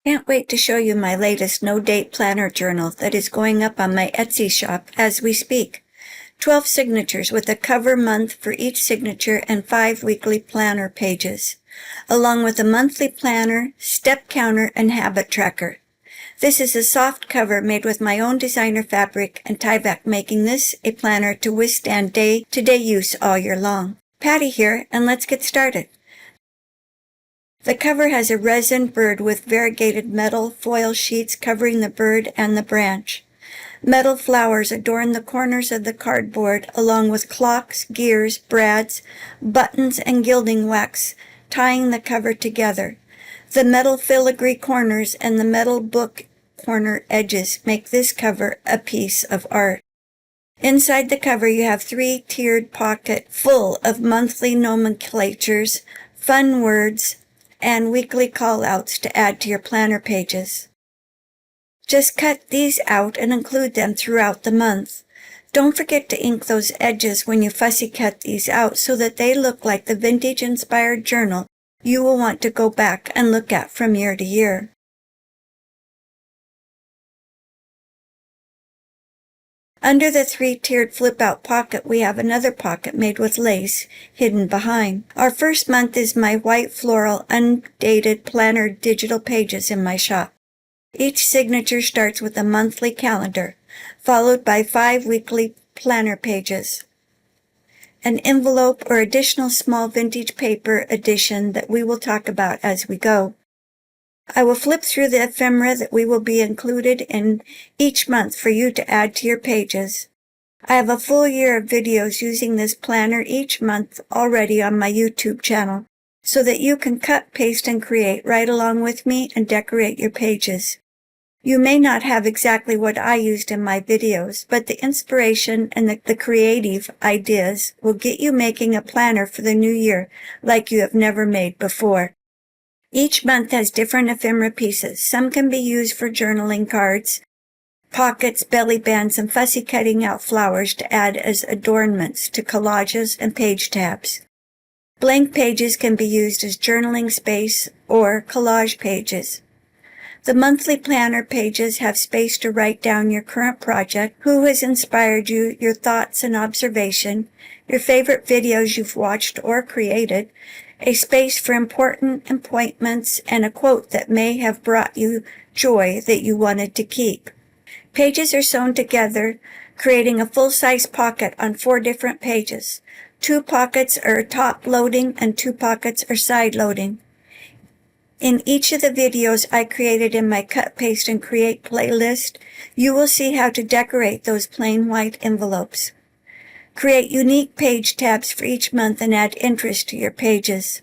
Can't wait to show you my latest no-date planner journal that is going up on my Etsy shop as we speak. 12 signatures with a cover month for each signature and 5 weekly planner pages, along with a monthly planner, step counter, and habit tracker. This is a soft cover made with my own designer fabric and tie-back, making this a planner to withstand day-to-day use all year long. Patty here, and let's get started. The cover has a resin bird with variegated metal foil sheets covering the bird and the branch. Metal flowers adorn the corners of the cardboard, along with clocks, gears, brads, buttons, and gilding wax tying the cover together. The metal filigree corners and the metal book corner edges make this cover a piece of art. Inside the cover you have 3-tiered pocket full of monthly nomenclatures, fun words, and weekly call-outs to add to your planner pages. Just cut these out and include them throughout the month. Don't forget to ink those edges when you fussy cut these out so that they look like the vintage-inspired journal you will want to go back and look at from year to year. Under the 3-tiered flip-out pocket, we have another pocket made with lace hidden behind. Our first month is my white floral, undated planner digital pages in my shop. Each signature starts with a monthly calendar, followed by 5 weekly planner pages, an envelope or additional small vintage paper edition that we will talk about as we go. I will flip through the ephemera that we will be included in each month for you to add to your pages. I have a full year of videos using this planner each month already on my YouTube channel, so that you can cut, paste, and create right along with me and decorate your pages. You may not have exactly what I used in my videos, but the inspiration and the creative ideas will get you making a planner for the new year like you have never made before. Each month has different ephemera pieces. Some can be used for journaling cards, pockets, belly bands, and fussy cutting out flowers to add as adornments to collages and page tabs. Blank pages can be used as journaling space or collage pages. The monthly planner pages have space to write down your current project, who has inspired you, your thoughts and observation, your favorite videos you've watched or created, a space for important appointments, and a quote that may have brought you joy that you wanted to keep. Pages are sewn together, creating a full-size pocket on 4 different pages. 2 pockets are top-loading and 2 pockets are side-loading. In each of the videos I created in my Cut, Paste, and Create playlist, you will see how to decorate those plain white envelopes. Create unique page tabs for each month and add interest to your pages.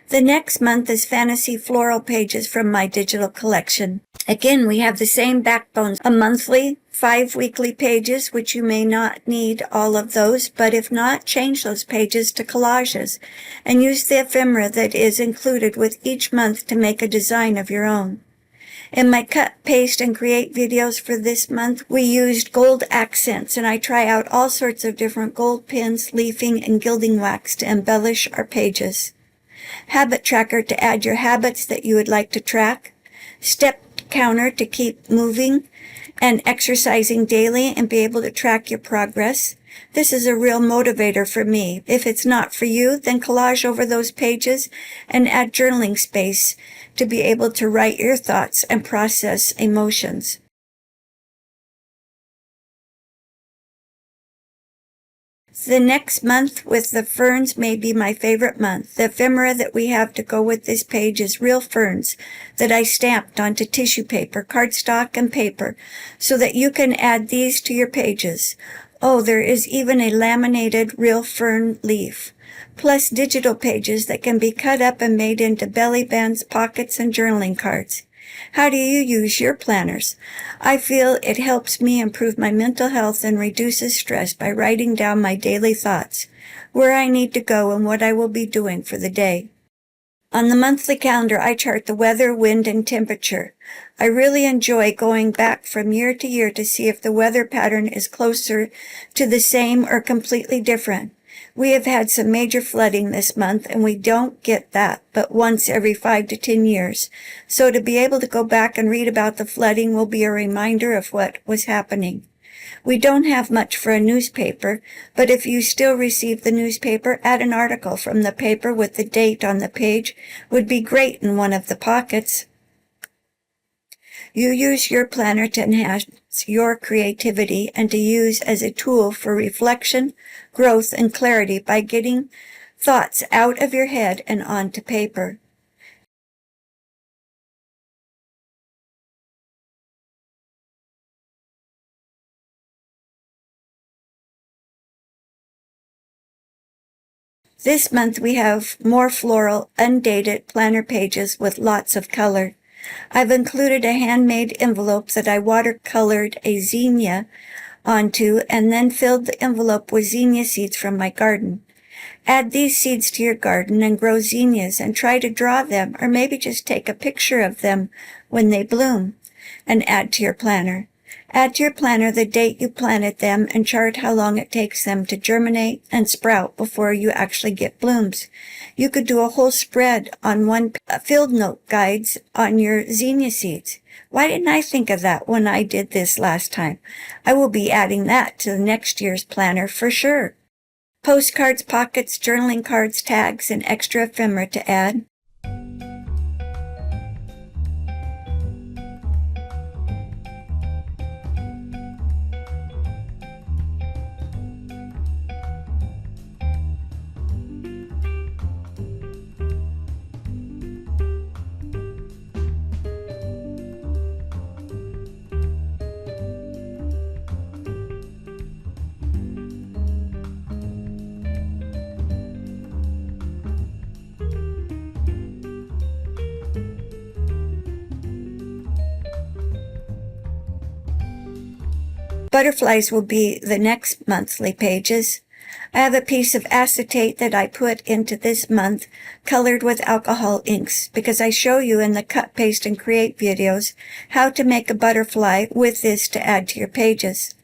The next month is fantasy floral pages from my digital collection. Again, we have the same backbones, a monthly, 5 weekly pages, which you may not need all of those, but if not, change those pages to collages and use the ephemera that is included with each month to make a design of your own. In my Cut, Paste, and Create videos for this month, we used gold accents, and I try out all sorts of different gold pins, leafing, and gilding wax to embellish our pages. Habit tracker to add your habits that you would like to track. Step counter to keep moving and exercising daily and be able to track your progress. This is a real motivator for me. If it's not for you, then collage over those pages and add journaling space to be able to write your thoughts and process emotions. The next month with the ferns may be my favorite month. The ephemera that we have to go with this page is real ferns that I stamped onto tissue paper, cardstock, and paper so that you can add these to your pages. Oh, there is even a laminated real fern leaf, plus digital pages that can be cut up and made into belly bands, pockets, and journaling cards. How do you use your planners? I feel it helps me improve my mental health and reduces stress by writing down my daily thoughts, where I need to go and what I will be doing for the day. On the monthly calendar, I chart the weather, wind, and temperature. I really enjoy going back from year to year to see if the weather pattern is closer to the same or completely different. We have had some major flooding this month, and we don't get that but once every 5 to 10 years. So to be able to go back and read about the flooding will be a reminder of what was happening. We don't have much for a newspaper, but if you still receive the newspaper, add an article from the paper with the date on the page would be great in one of the pockets. You use your planner to enhance your creativity and to use as a tool for reflection, growth, and clarity by getting thoughts out of your head and onto paper. This month we have more floral, undated planner pages with lots of color. I've included a handmade envelope that I watercolored a zinnia onto and then filled the envelope with zinnia seeds from my garden. Add these seeds to your garden and grow zinnias and try to draw them or maybe just take a picture of them when they bloom and add to your planner. Add to your planner the date you planted them and chart how long it takes them to germinate and sprout before you actually get blooms. You could do a whole spread on one field note guides on your zinnia seeds. Why didn't I think of that when I did this last time? I will be adding that to next year's planner for sure. Postcards, pockets, journaling cards, tags, and extra ephemera to add. Butterflies will be the next monthly pages. I have a piece of acetate that I put into this month, colored with alcohol inks, because I show you in the cut, paste, and create videos how to make a butterfly with this to add to your pages.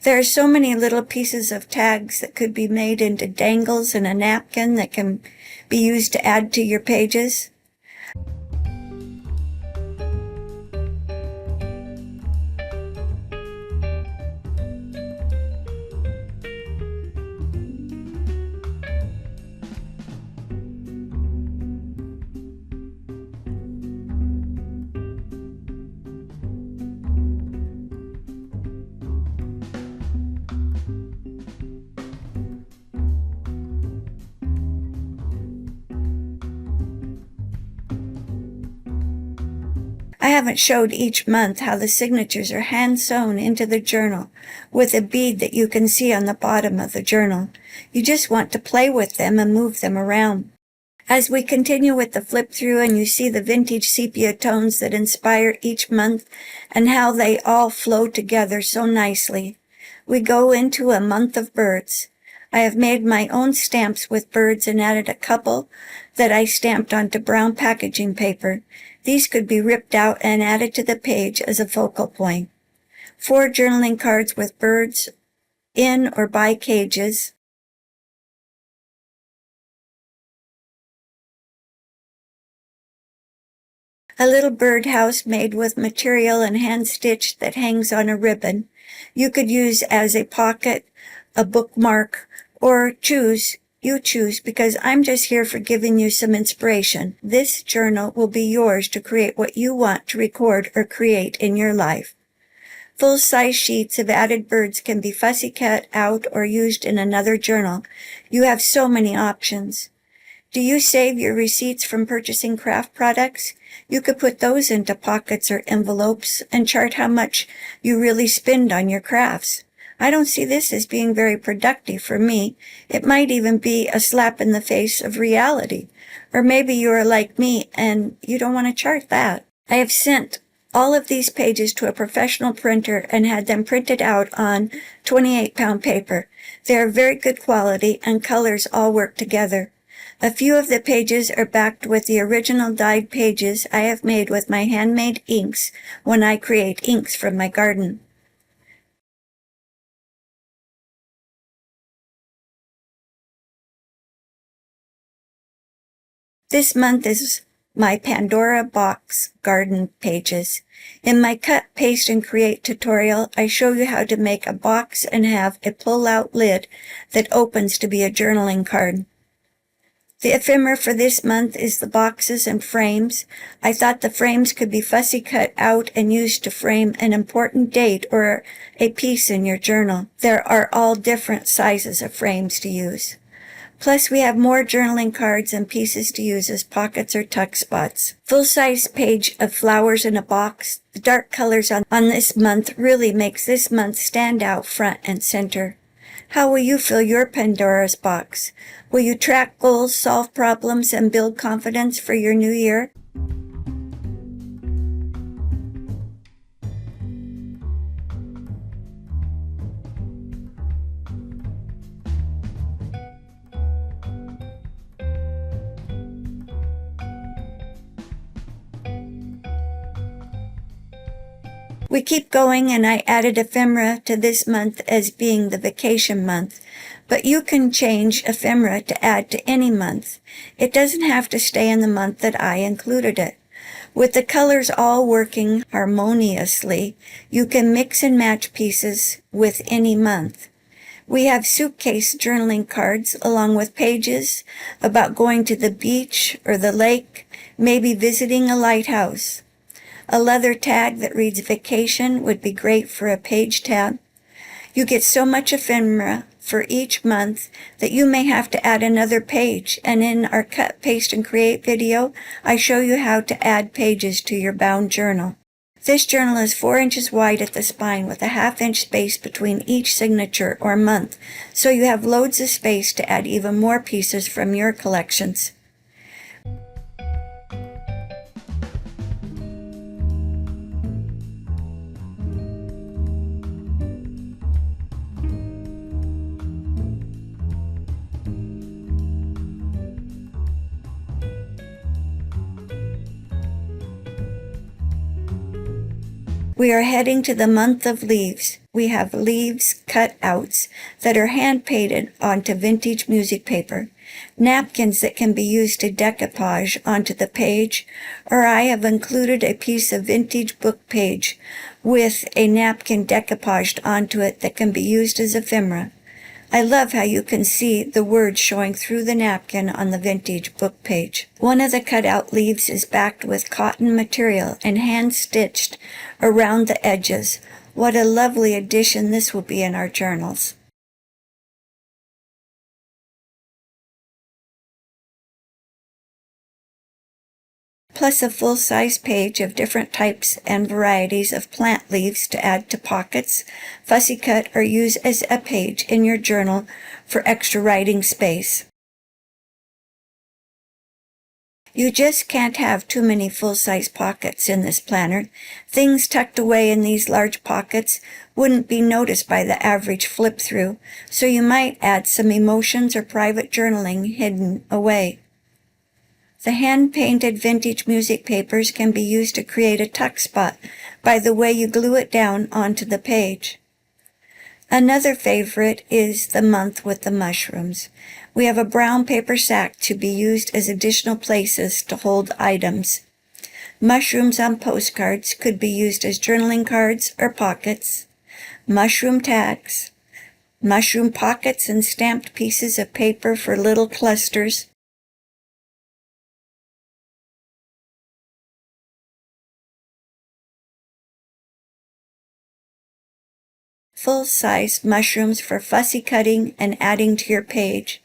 There are so many little pieces of tags that could be made into dangles and a napkin that can be used to add to your pages. I haven't showed each month how the signatures are hand sewn into the journal with a bead that you can see on the bottom of the journal. You just want to play with them and move them around. As we continue with the flip through and you see the vintage sepia tones that inspire each month and how they all flow together so nicely, we go into a month of birds. I have made my own stamps with birds and added a couple that I stamped onto brown packaging paper. These could be ripped out and added to the page as a focal point. 4 journaling cards with birds in or by cages. A little birdhouse made with material and hand-stitched that hangs on a ribbon. You could use as a pocket, a bookmark, or you choose, because I'm just here for giving you some inspiration. This journal will be yours to create what you want to record or create in your life. Full-size sheets of added birds can be fussy cut out or used in another journal. You have so many options. Do you save your receipts from purchasing craft products? You could put those into pockets or envelopes and chart how much you really spend on your crafts. I don't see this as being very productive for me. It might even be a slap in the face of reality. Or maybe you are like me and you don't want to chart that. I have sent all of these pages to a professional printer and had them printed out on 28-pound paper. They are very good quality and colors all work together. A few of the pages are backed with the original dyed pages I have made with my handmade inks when I create inks from my garden. This month is my Pandora box garden pages. In my cut, paste, and create tutorial, I show you how to make a box and have a pull-out lid that opens to be a journaling card. The ephemera for this month is the boxes and frames. I thought the frames could be fussy cut out and used to frame an important date or a piece in your journal. There are all different sizes of frames to use. Plus, we have more journaling cards and pieces to use as pockets or tuck spots. Full-size page of flowers in a box. The dark colors on this month really makes this month stand out front and center. How will you fill your Pandora's box? Will you track goals, solve problems, and build confidence for your new year? We keep going, and I added ephemera to this month as being the vacation month. But you can change ephemera to add to any month. It doesn't have to stay in the month that I included it. With the colors all working harmoniously, you can mix and match pieces with any month. We have suitcase journaling cards along with pages about going to the beach or the lake, maybe visiting a lighthouse. A leather tag that reads vacation would be great for a page tab. You get so much ephemera for each month that you may have to add another page, and in our cut, paste, and create video, I show you how to add pages to your bound journal. This journal is 4 inches wide at the spine with a 1/2 inch space between each signature or month, so you have loads of space to add even more pieces from your collections. We are heading to the month of leaves. We have leaves cutouts that are hand-painted onto vintage music paper, napkins that can be used to decoupage onto the page, or I have included a piece of vintage book page with a napkin decoupaged onto it that can be used as ephemera. I love how you can see the words showing through the napkin on the vintage book page. One of the cutout leaves is backed with cotton material and hand-stitched around the edges. What a lovely addition this will be in our journals. Plus a full-size page of different types and varieties of plant leaves to add to pockets, fussy cut, or use as a page in your journal for extra writing space. You just can't have too many full-size pockets in this planner. Things tucked away in these large pockets wouldn't be noticed by the average flip-through, so you might add some emotions or private journaling hidden away. The hand-painted vintage music papers can be used to create a tuck spot by the way you glue it down onto the page. Another favorite is the month with the mushrooms. We have a brown paper sack to be used as additional places to hold items. Mushrooms on postcards could be used as journaling cards or pockets. Mushroom tags. Mushroom pockets and stamped pieces of paper for little clusters. Full-size mushrooms for fussy cutting and adding to your page.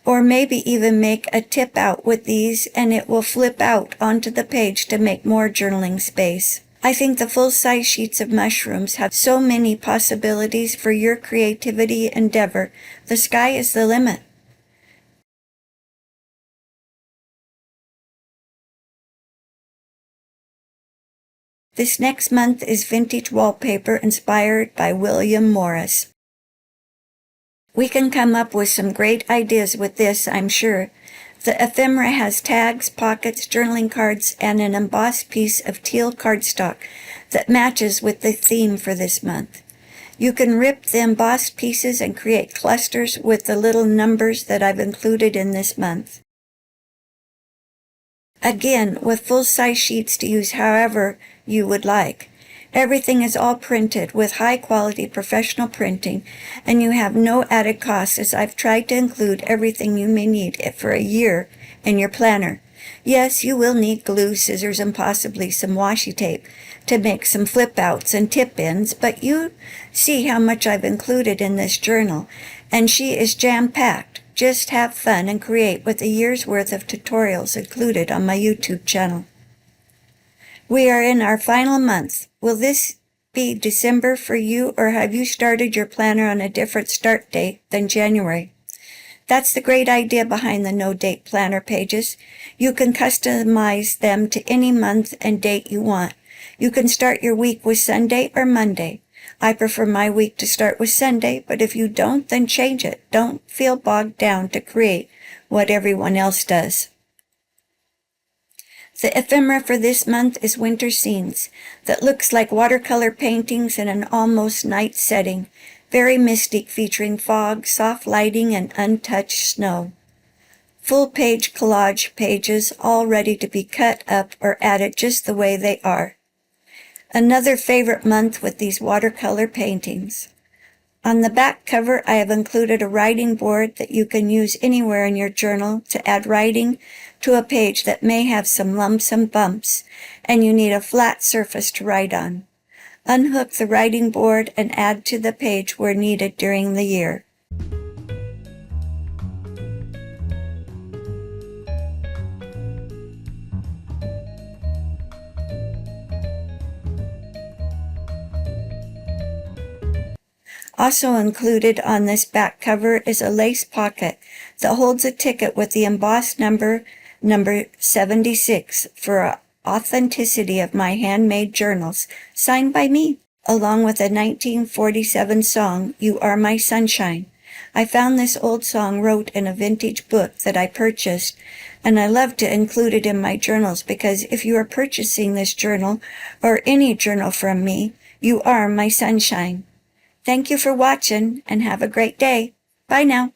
Or maybe even make a tip out with these and it will flip out onto the page to make more journaling space. I think the full-size sheets of mushrooms have so many possibilities for your creativity endeavor. The sky is the limit. This next month is vintage wallpaper inspired by William Morris. We can come up with some great ideas with this, I'm sure. The ephemera has tags, pockets, journaling cards, and an embossed piece of teal cardstock that matches with the theme for this month. You can rip the embossed pieces and create clusters with the little numbers that I've included in this month. Again, with full-size sheets to use however you would like. Everything is all printed with high-quality professional printing, and you have no added costs, as I've tried to include everything you may need for a year in your planner. Yes, you will need glue, scissors, and possibly some washi tape to make some flip-outs and tip-ins, but you see how much I've included in this journal, and she is jam-packed. Just have fun and create with a year's worth of tutorials included on my YouTube channel. We are in our final month. Will this be December for you, or have you started your planner on a different start date than January? That's the great idea behind the no-date planner pages. You can customize them to any month and date you want. You can start your week with Sunday or Monday. I prefer my week to start with Sunday, but if you don't, then change it. Don't feel bogged down to create what everyone else does. The ephemera for this month is Winter Scenes, that looks like watercolor paintings in an almost night setting, very mystic, featuring fog, soft lighting, and untouched snow. Full-page collage pages, all ready to be cut up or added just the way they are. Another favorite month with these watercolor paintings. On the back cover, I have included a writing board that you can use anywhere in your journal to add writing to a page that may have some lumps and bumps, and you need a flat surface to write on. Unhook the writing board and add to the page where needed during the year. Also included on this back cover is a lace pocket that holds a ticket with the embossed number 76 for authenticity of my handmade journals, signed by me, along with a 1947 song, You Are My Sunshine. I found this old song wrote in a vintage book that I purchased, and I love to include it in my journals because if you are purchasing this journal or any journal from me, you are my sunshine. Thank you for watching and have a great day. Bye now.